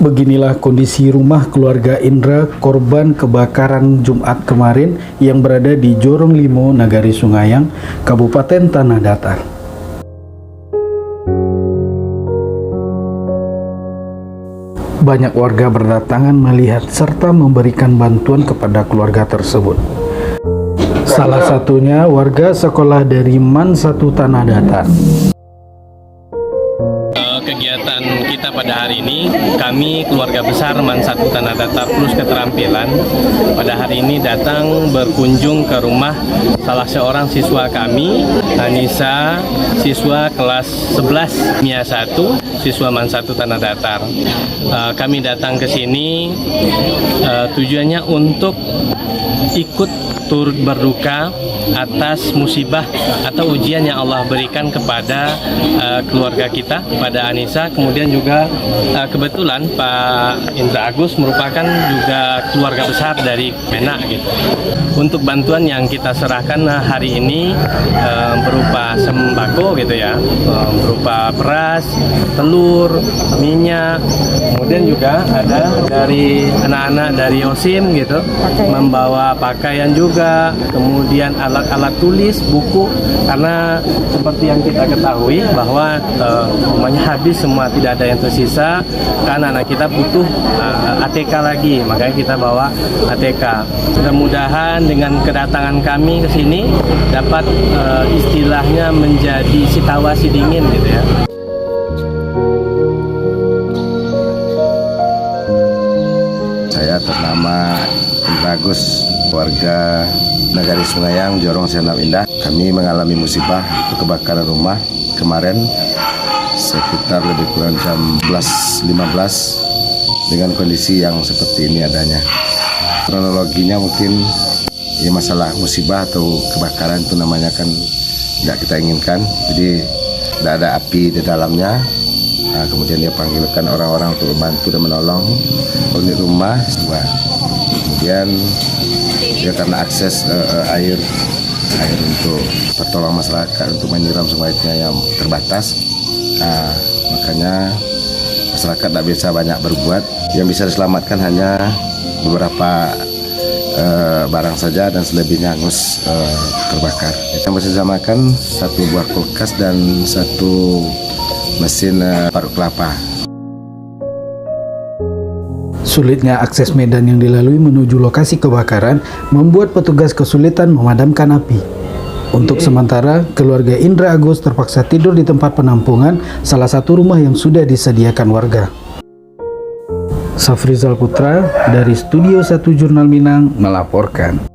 Beginilah kondisi rumah keluarga Indra korban kebakaran Jumat kemarin yang berada di Jorong Limo, Nagari Sungayang, Kabupaten Tanah Datar. Banyak warga berdatangan melihat serta memberikan bantuan kepada keluarga tersebut. Salah satunya warga sekolah dari MAN 1 Tanah Datar. Kegiatan kita pada hari ini, kami keluarga besar MAN 1 Tanah Datar plus keterampilan pada hari ini datang berkunjung ke rumah salah seorang siswa kami, Anissa, siswa kelas 11 MIA 1, siswa MAN 1 Tanah Datar. Kami datang ke sini tujuannya untuk ikut turut berduka atas musibah atau ujian yang Allah berikan kepada keluarga kita, pada Anissa. Kemudian juga kebetulan Pak Indra Agus merupakan juga keluarga besar dari MENA gitu. Untuk bantuan yang kita serahkan hari ini berupa sembako gitu ya, berupa beras, telur, minyak, kemudian juga ada dari anak-anak dari OSIM gitu, membawa pakaian juga, kemudian alat-alat tulis, buku, karena seperti yang kita ketahui bahwa semuanya habis, semua tidak ada yang tersisa, karena anak kita butuh ATK lagi, makanya kita bawa ATK. Mudah-mudahan dengan kedatangan kami ke sini dapat istilahnya menjadi situasi dingin gitu ya. Saya atas nama Indra Agus, warga Nagari Sungayang, Jorong Senam Indah. Kami mengalami musibah, itu kebakaran rumah kemarin sekitar lebih kurang jam 11.15 dengan kondisi yang seperti ini adanya. Kronologinya mungkin ya masalah musibah atau kebakaran itu namanya kan tidak kita inginkan, jadi tidak ada api di dalamnya. Nah, kemudian dia panggilkan orang-orang untuk membantu dan menolong unit rumah. Kemudian dia karena akses air untuk pertolongan masyarakat untuk menyiram sungainya yang terbatas, nah, makanya masyarakat tidak bisa banyak berbuat. Yang bisa diselamatkan hanya beberapa barang saja dan selebihnya hangus terbakar. Kita bersamakan satu buah kulkas dan satu mesin parut kelapa. Sulitnya akses medan yang dilalui menuju lokasi kebakaran membuat petugas kesulitan memadamkan api. Untuk sementara, keluarga Indra Agus terpaksa tidur di tempat penampungan salah satu rumah yang sudah disediakan warga. Safrizal Putra dari Studio 1 Jurnal Minang melaporkan.